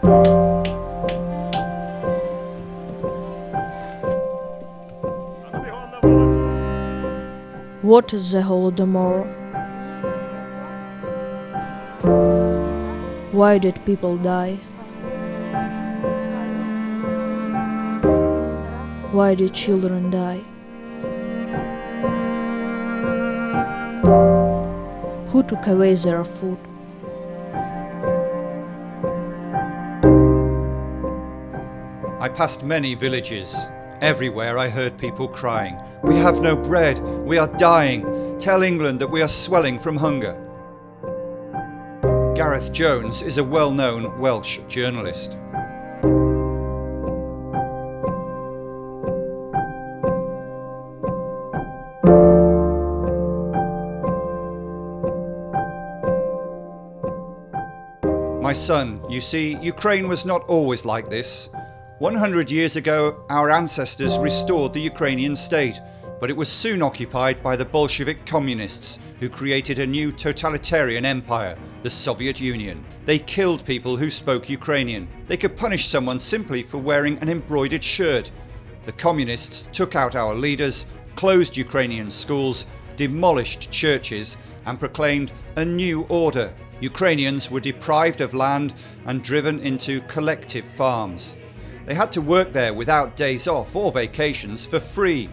What is the Holodomor? Why did people die? Why did children die? Who took away their food? I passed many villages. Everywhere I heard people crying, "We have no bread, we are dying. Tell England that we are swelling from hunger." Gareth Jones is a well-known Welsh journalist. My son, you see, Ukraine was not always like this. 100 years ago, our ancestors restored the Ukrainian state, but it was soon occupied by the Bolshevik communists, who created a new totalitarian empire, the Soviet Union. They killed people who spoke Ukrainian. They could punish someone simply for wearing an embroidered shirt. The communists took out our leaders, closed Ukrainian schools, demolished churches, and proclaimed a new order. Ukrainians were deprived of land and driven into collective farms. They had to work there without days off or vacations for free.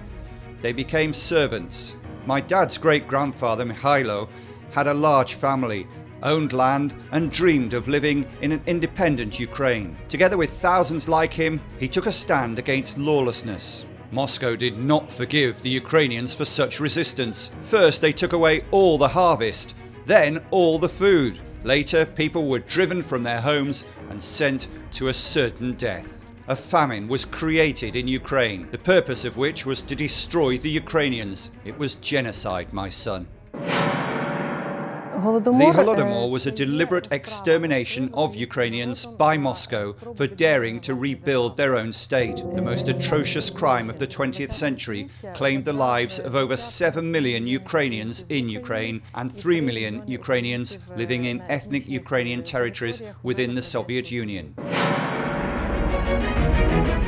They became servants. My dad's great-grandfather, Mikhailo, had a large family, owned land and dreamed of living in an independent Ukraine. Together with thousands like him, he took a stand against lawlessness. Moscow did not forgive the Ukrainians for such resistance. First, they took away all the harvest, then all the food. Later, people were driven from their homes and sent to a certain death. A famine was created in Ukraine, the purpose of which was to destroy the Ukrainians. It was genocide, my son. The Holodomor was a deliberate extermination of Ukrainians by Moscow for daring to rebuild their own state. The most atrocious crime of the 20th century claimed the lives of over 7 million Ukrainians in Ukraine and 3 million Ukrainians living in ethnic Ukrainian territories within the Soviet Union.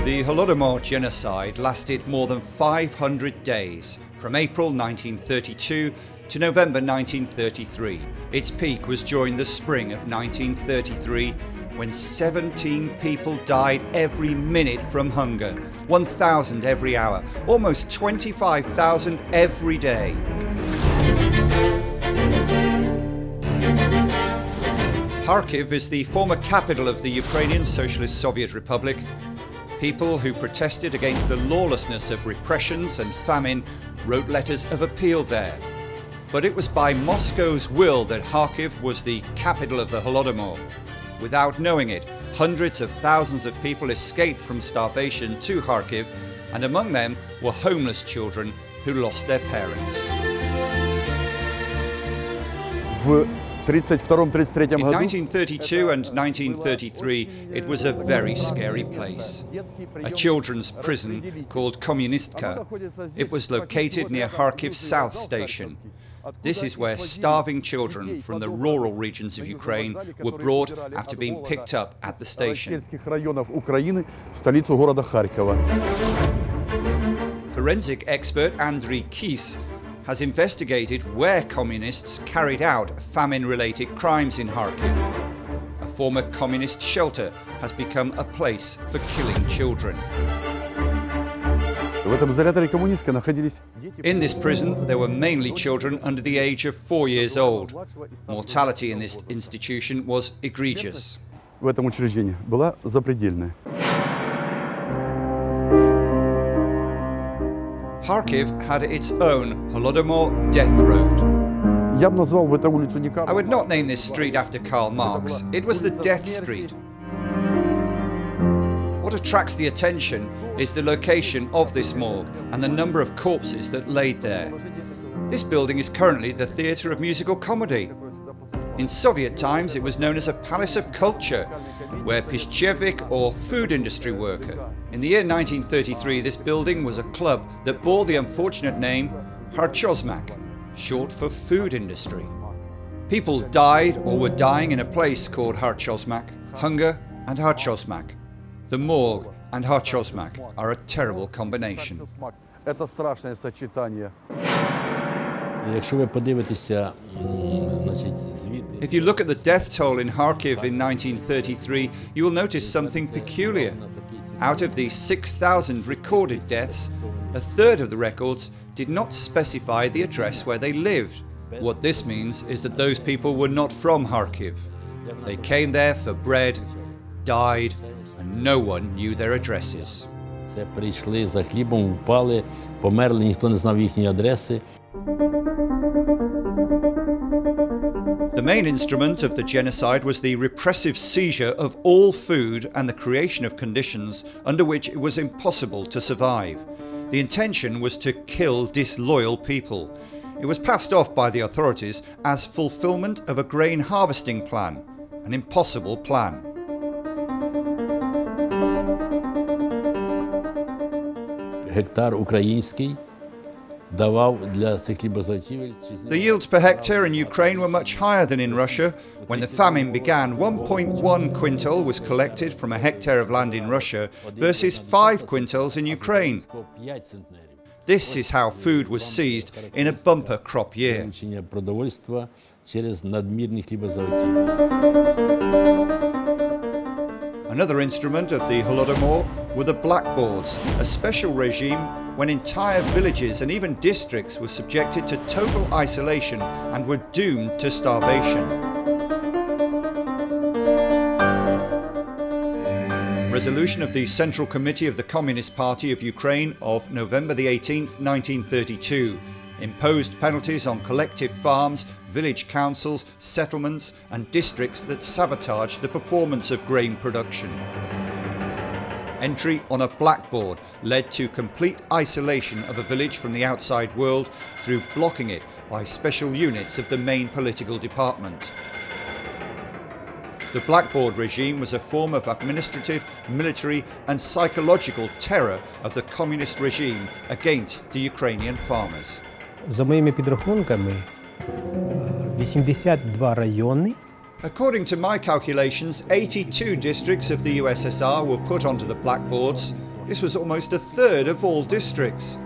The Holodomor genocide lasted more than 500 days, from April 1932 to November 1933. Its peak was during the spring of 1933, when 17 people died every minute from hunger, 1,000 every hour, almost 25,000 every day. Kharkiv is the former capital of the Ukrainian Socialist Soviet Republic. People who protested against the lawlessness of repressions and famine wrote letters of appeal there. But it was by Moscow's will that Kharkiv was the capital of the Holodomor. Without knowing it, hundreds of thousands of people escaped from starvation to Kharkiv, and among them were homeless children who lost their parents. In 1932 and 1933, it was a very scary place. A children's prison called Kommunistka. It was located near Kharkiv's South Station. This is where starving children from the rural regions of Ukraine were brought after being picked up at the station. Forensic expert Andriy Kis has investigated where communists carried out famine-related crimes in Kharkiv. A former communist shelter has become a place for killing children. In this prison, there were mainly children under the age of 4 years old. Mortality in this institution was egregious. Kharkiv had its own Holodomor death road. I would not name this street after Karl Marx. It was the Death Street. What attracts the attention is the location of this morgue and the number of corpses that laid there. This building is currently the Theatre of Musical Comedy. In Soviet times, it was known as a palace of culture, where Pishchevik or food industry worker. In the year 1933, this building was a club that bore the unfortunate name Harchozmak, short for food industry. People died or were dying in a place called Harchozmak. Hunger and harchosmak. The morgue and harchosmak are a terrible combination. Это страшное сочетание. Якщо ви подивитеся, значить, звіти. If you look at the death toll in Kharkiv in 1933, you will notice something peculiar. Out of these 6,000 recorded deaths, a third of the records did not specify the address where they lived. What this means is that those people were not from Kharkiv. They came there for bread, died, and no one knew their addresses. Це прийшли за хлібом, впали, померли, ніхто не знав їхні адреси. The main instrument of the genocide was the repressive seizure of all food and the creation of conditions under which it was impossible to survive. The intention was to kill disloyal people. It was passed off by the authorities as fulfillment of a grain harvesting plan, an impossible plan. Гектар український давав для цих хлібозаготівель. The yields per hectare in Ukraine were much higher than in Russia. When the famine began, 1.1 quintal was collected from a hectare of land in Russia versus 5 quintals in Ukraine. This is how food was seized in a bumper crop year. Продовольства через надмірні хлібозаготівлі. Another instrument of the Holodomor were the blackboards, a special regime when entire villages and even districts were subjected to total isolation and were doomed to starvation. Resolution of the Central Committee of the Communist Party of Ukraine of November the 18th, 1932 imposed penalties on collective farms, village councils, settlements and districts that sabotaged the performance of grain production. Entry on a blackboard led to complete isolation of a village from the outside world through blocking it by special units of the main political department. The blackboard regime was a form of administrative, military and psychological terror of the communist regime against the Ukrainian farmers. За моїми підрахунками, 82 райони. According to my calculations, 82 districts of the USSR were put onto the blackboards. This was almost a third of all districts.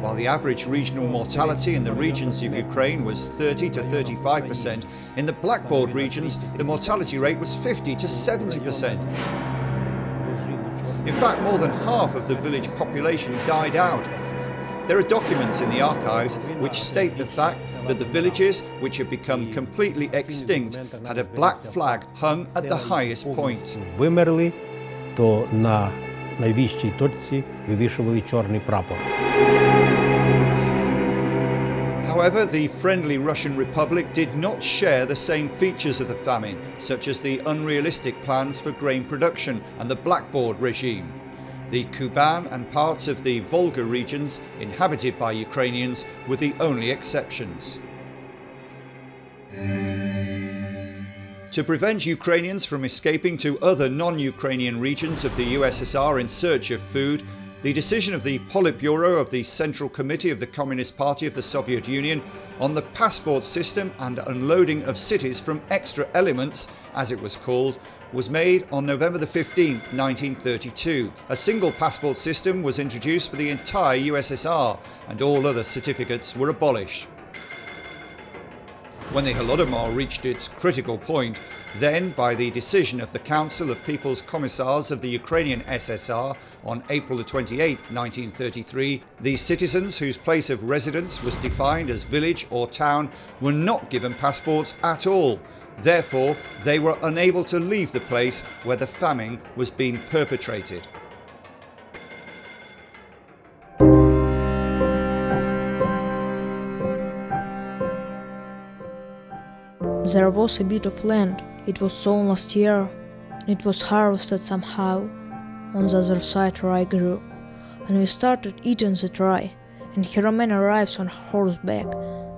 While the average regional mortality in the regions of Ukraine was 30 to 35%, in the blackboard regions the mortality rate was 50 to 70%. In fact, more than half of the village population died out. There are documents in the archives which state the fact that the villages, which had become completely extinct, had a black flag hung at the highest point. Вимерли, то на найвищій точці вивішували чорний прапор. However, the friendly Russian Republic did not share the same features of the famine, such as the unrealistic plans for grain production and the blackboard regime. The Kuban and parts of the Volga regions inhabited by Ukrainians were the only exceptions. To prevent Ukrainians from escaping to other non-Ukrainian regions of the USSR in search of food, the decision of the Politburo of the Central Committee of the Communist Party of the Soviet Union on the passport system and unloading of cities from extra elements, as it was called, was made on November the 15th, 1932. A single passport system was introduced for the entire USSR and all other certificates were abolished. When the Holodomor reached its critical point, then by the decision of the Council of People's Commissars of the Ukrainian SSR on April 28, 1933, the citizens whose place of residence was defined as village or town were not given passports at all. Therefore, they were unable to leave the place where the famine was being perpetrated. There was a bit of land. It was sown last year. It was harvested somehow. On the other side rye grew. And we started eating that rye. And here a man arrives on horseback.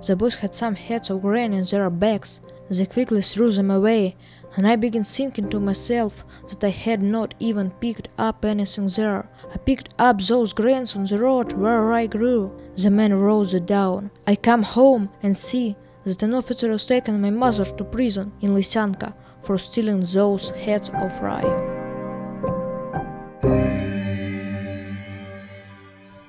The boys had some heads of grain in their bags. They quickly threw them away, and I began thinking to myself that I had not even picked up anything there. I picked up those grains on the road where rye grew. The man wrote it down. I come home and see that an officer has taken my mother to prison in Lysyanka for stealing those heads of rye.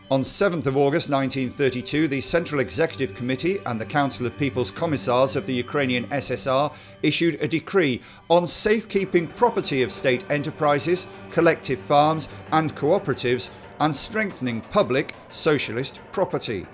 On 7th of August 1932, the Central Executive Committee and the Council of People's Commissars of the Ukrainian SSR issued a decree on safekeeping property of state enterprises, collective farms and cooperatives and strengthening public socialist property,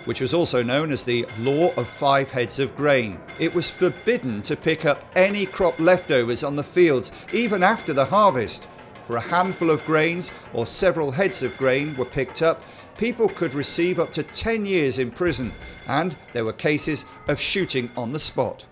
which was also known as the Law of 5 Heads of Grain. It was forbidden to pick up any crop leftovers on the fields, even after the harvest. For a handful of grains or several heads of grain were picked up, people could receive up to 10 years in prison, and there were cases of shooting on the spot.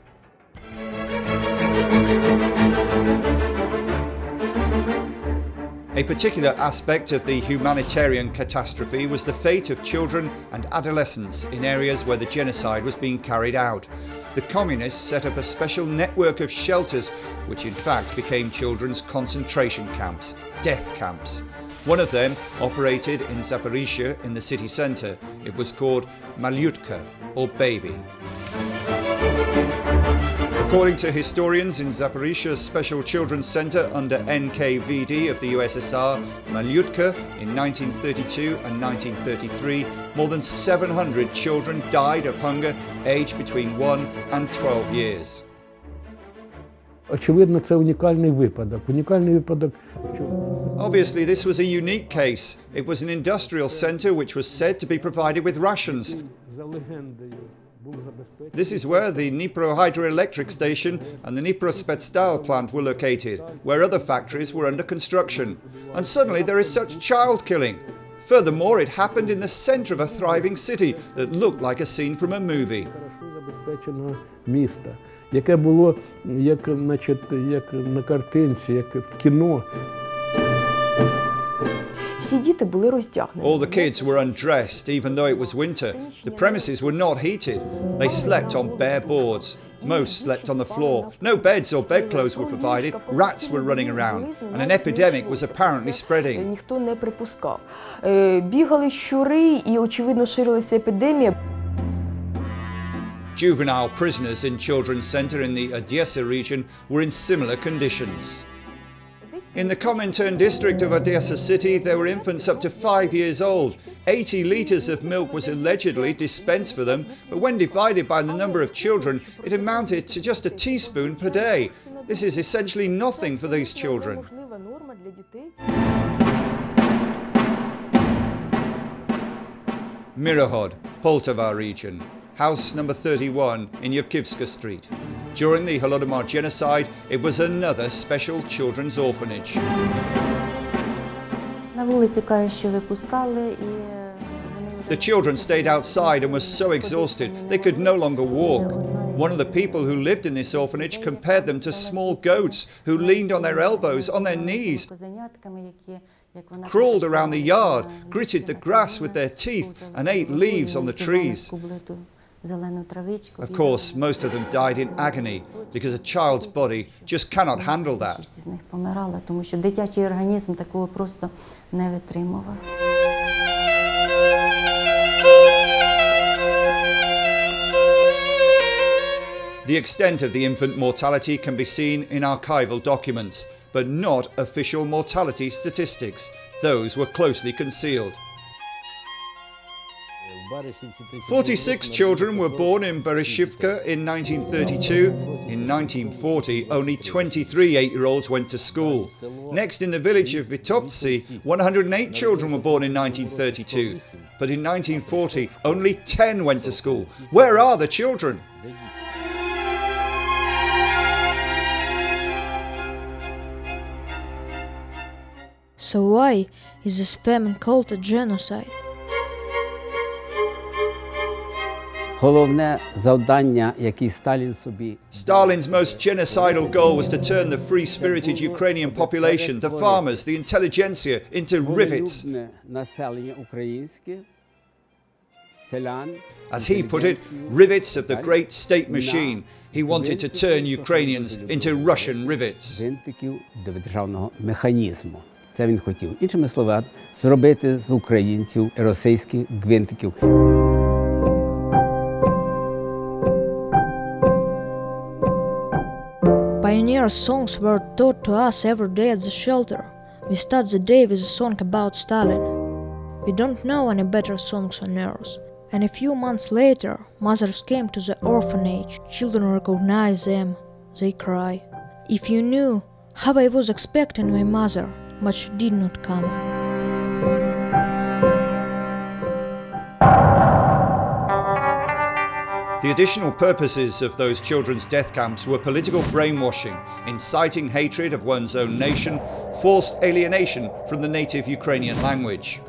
A particular aspect of the humanitarian catastrophe was the fate of children and adolescents in areas where the genocide was being carried out. The communists set up a special network of shelters, which in fact became children's concentration camps, death camps. One of them operated in Zaporizhzhia in the city centre. It was called Malyutka, or baby. According to historians in Zaporizhzhia's Special Children's Center under NKVD of the USSR, Malyutka, in 1932 and 1933, more than 700 children died of hunger aged between 1 and 12 years. Очевидно, це унікальний випадок. Унікальний випадок. Obviously, this was a unique case. It was an industrial center which was said to be provided with rations. За легендою. This is where the Dnipro hydroelectric station and the Dnipro Spetstal plant were located, where other factories were under construction. And suddenly there is such child killing. Furthermore, it happened in the center of a thriving city that looked like a scene from a movie. Хорошо забезпеченого міста, яке було як на картинці, як в кіно. Всі діти були роздягнені. All the kids were undressed, even though it was winter. The premises were not heated. They slept on bare boards. Most slept on the floor. No beds or bedclothes were provided. Rats were running around. And an epidemic was apparently spreading. Ніхто не припускав. Бігали щури і, очевидно, ширилася епідемія. Juvenile prisoners in Children's Center in the Odessa region were in similar conditions. In the Comintern district of Odessa city, there were infants up to 5 years old. 80 litres of milk was allegedly dispensed for them, but when divided by the number of children, it amounted to just a teaspoon per day. This is essentially nothing for these children. Mirohod, Poltava region. House number 31 in Yurkivska Street. During the Holodomor genocide, it was another special children's orphanage. На вулиці кажуть, що випускали і The children stayed outside and were so exhausted they could no longer walk. One of the people who lived in this orphanage compared them to small goats who leaned on their elbows, on their knees, crawled around the yard, gritted the grass with their teeth and ate leaves on the trees. Of course, most of them died in agony because a child's body just cannot handle that. з них помирала, тому що дитячий організм такого просто не витримував. The extent of the infant mortality can be seen in archival documents, but not official mortality statistics. Those were closely concealed. 46 children were born in Bereshivka in 1932. In 1940, only 23 8-year-olds went to school. Next, in the village of Vitovtsi, 108 children were born in 1932. But in 1940, only 10 went to school. Where are the children? So why is this famine called a genocide? Головне завдання, яке Сталін собі Stalin's most genocidal goal was to turn the free-spirited Ukrainian population, the farmers, the intelligentsia, into rivets. волелюбне населення українське, селян, As he put it, rivets of the great state machine. He wanted to turn Ukrainians into Russian rivets. гвинтиків до державного механізму. Це він хотів. Іншими словами, зробити з українців російських гвинтиків. By Holodomor songs were taught to us every day at the shelter. We start the day with a song about Stalin. We don't know any better songs on earth. And a few months later, mothers came to the orphanage. Children recognize them. They cry. If you knew how I was expecting my mother, but she did not come. The additional purposes of those children's death camps were political brainwashing, inciting hatred of one's own nation, forced alienation from the native Ukrainian language.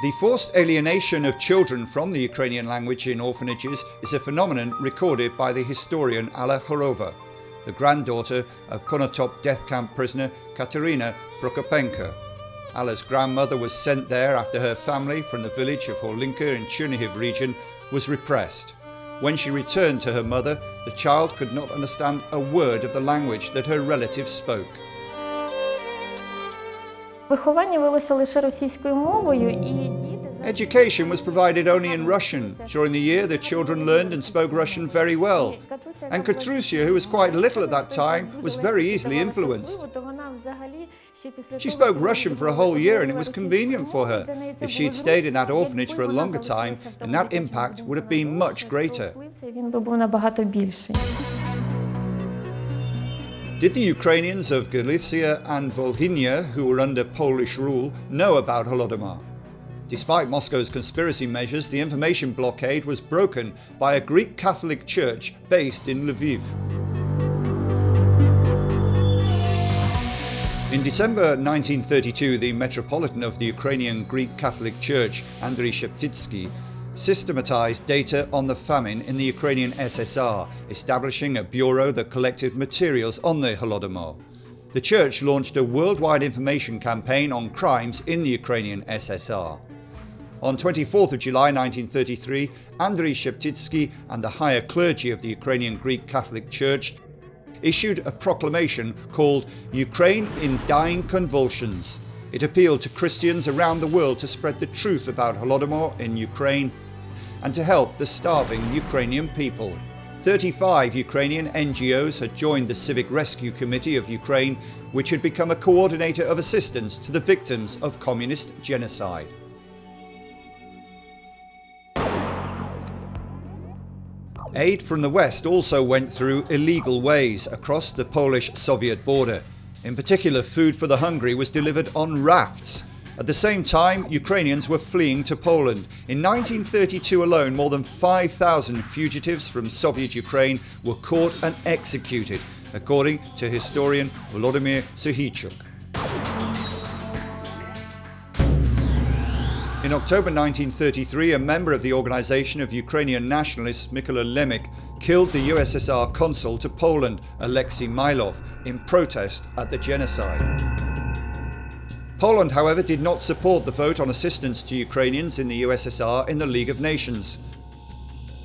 The forced alienation of children from the Ukrainian language in orphanages is a phenomenon recorded by the historian Alla Horova, the granddaughter of Konotop death camp prisoner Katerina Prokopenko. Alla's grandmother was sent there after her family from the village of Horlinka in Chernihiv region was repressed. When she returned to her mother, the child could not understand a word of the language that her relatives spoke. Виховання велося лише російською мовою, і діти... Education was provided only in Russian. During the year, the children learned and spoke Russian very well. And Katrusia, who was quite little at that time, was very easily influenced. She spoke Russian for a whole year and it was convenient for her. If she'd stayed in that orphanage for a longer time, then that impact would have been much greater. Did the Ukrainians of Galicia and Volhynia, who were under Polish rule, know about Holodomor? Despite Moscow's conspiracy measures, the information blockade was broken by a Greek Catholic church based in Lviv. In December 1932, the Metropolitan of the Ukrainian Greek Catholic Church, Andriy Sheptytsky, systematized data on the famine in the Ukrainian SSR, establishing a bureau that collected materials on the Holodomor. The church launched a worldwide information campaign on crimes in the Ukrainian SSR. On 24th of July 1933, Andriy Sheptytsky and the higher clergy of the Ukrainian Greek Catholic Church issued a proclamation called Ukraine in Dying Convulsions. It appealed to Christians around the world to spread the truth about Holodomor in Ukraine and to help the starving Ukrainian people. 35 Ukrainian NGOs had joined the Civic Rescue Committee of Ukraine, which had become a coordinator of assistance to the victims of communist genocide. Aid from the West also went through illegal ways across the Polish-Soviet border. In particular, food for the hungry was delivered on rafts. At the same time, Ukrainians were fleeing to Poland. In 1932 alone, more than 5,000 fugitives from Soviet Ukraine were caught and executed, according to historian Volodymyr Suhichuk. In October 1933, a member of the Organization of Ukrainian Nationalists, Mykola Lemik, killed the USSR consul to Poland, Alexei Mylov, in protest at the genocide. Poland, however, did not support the vote on assistance to Ukrainians in the USSR in the League of Nations.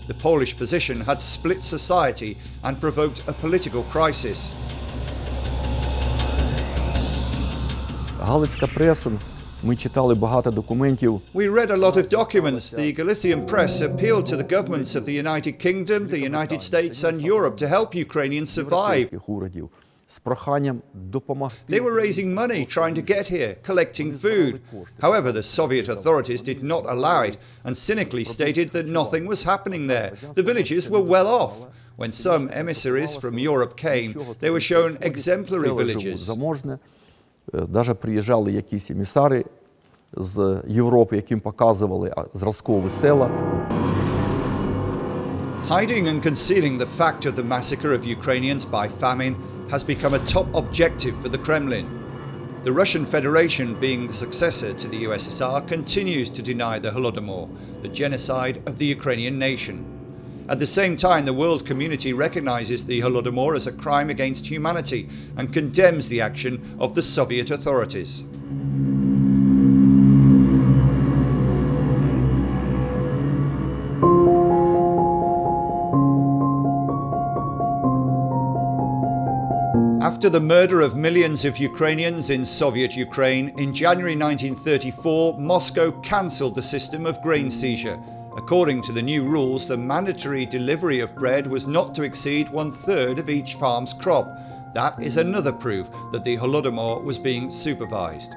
The Polish position had split society and provoked a political crisis. Галицька преса, ми читали багато документів. We read a lot of documents. The Galician press appealed to the governments of the United Kingdom, the United States and Europe to help Ukrainians survive. Урядів з проханням допомогти. They were raising money, trying to get here, collecting food. However, the Soviet authorities did not allow it and cynically stated that nothing was happening there. The villages were well off. When some emissaries from Europe came, they were shown exemplary villages. Даже приїжджали якісь емісари з Європи, яким показували зразкові села. Hiding and concealing the fact of the massacre of Ukrainians by famine has become a top objective for the Kremlin. The Russian Federation, being the successor to the USSR, continues to deny the Holodomor, the genocide of the Ukrainian nation. At the same time, the world community recognizes the Holodomor as a crime against humanity and condemns the action of the Soviet authorities. After the murder of millions of Ukrainians in Soviet Ukraine, in January 1934, Moscow cancelled the system of grain seizure. According to the new rules, the mandatory delivery of bread was not to exceed 1/3 of each farm's crop. That is another proof that the Holodomor was being supervised.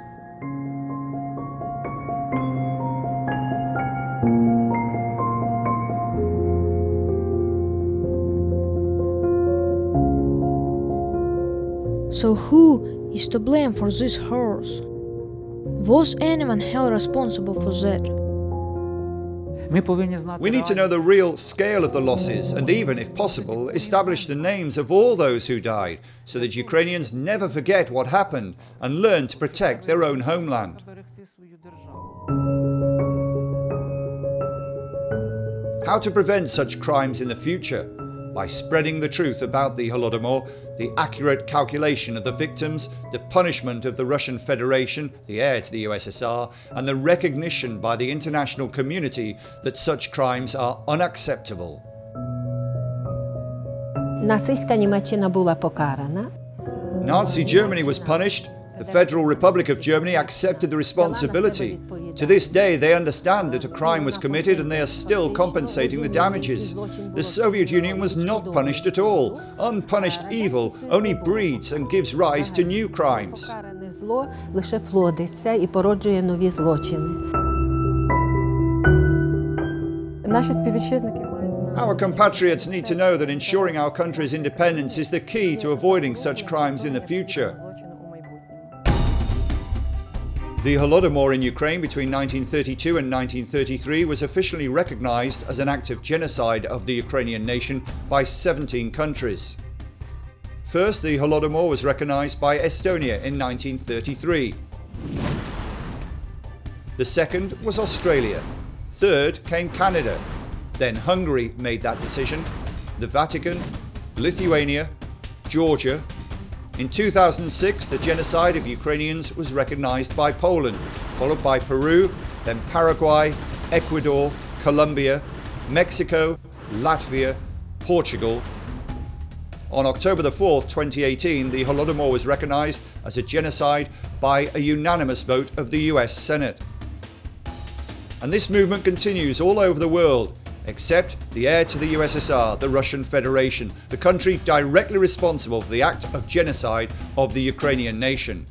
So who is to blame for this horrors? Was anyone held responsible for that? We need to know the real scale of the losses and even, if possible, establish the names of all those who died so that Ukrainians never forget what happened and learn to protect their own homeland. How to prevent such crimes in the future? By spreading the truth about the Holodomor, the accurate calculation of the victims, the punishment of the Russian Federation, the heir to the USSR, and the recognition by the international community that such crimes are unacceptable. Нацистська Німеччина була покарана. Nazi Germany was punished. The Federal Republic of Germany accepted the responsibility. To this day, they understand that a crime was committed and they are still compensating the damages. The Soviet Union was not punished at all. Unpunished evil only breeds and gives rise to new crimes. Покаране зло лише плодиться і породжує нові злочини. Наші співвітчизники мають знати. Our compatriots need to know that ensuring our country's independence is the key to avoiding such crimes in the future. The Holodomor in Ukraine between 1932 and 1933 was officially recognized as an act of genocide of the Ukrainian nation by 17 countries. First, the Holodomor was recognized by Estonia in 1933. The second was Australia. Third came Canada. Then Hungary made that decision, the Vatican, Lithuania, Georgia. In 2006, the genocide of Ukrainians was recognized by Poland, followed by Peru, then Paraguay, Ecuador, Colombia, Mexico, Latvia, Portugal. On October the 4th, 2018, the Holodomor was recognized as a genocide by a unanimous vote of the US Senate. And this movement continues all over the world, except the heir to the USSR, the Russian Federation, the country directly responsible for the act of genocide of the Ukrainian nation.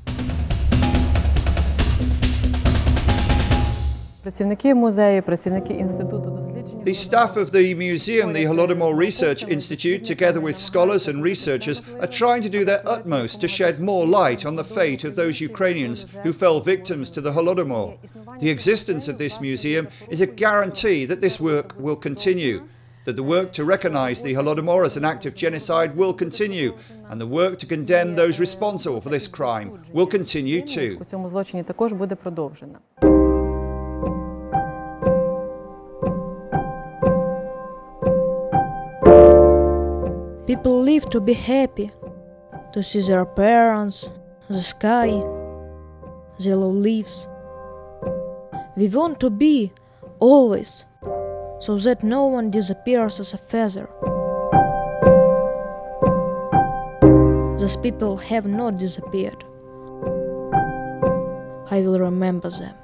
Працівники музею, працівники інституту дослідження. The staff of the museum, the Holodomor Research Institute, together with scholars and researchers, are trying to do their utmost to shed more light on the fate of those Ukrainians who fell victims to the Holodomor. The existence of this museum is a guarantee that this work will continue, that the work to recognize the Holodomor as an act of genocide will continue, and the work to condemn those responsible for this crime will continue too. У цьому злочині також буде продовжена. People live to be happy, to see their parents, the sky, the yellow leaves. We want to be, always, so that no one disappears as a feather. Those people have not disappeared. I will remember them.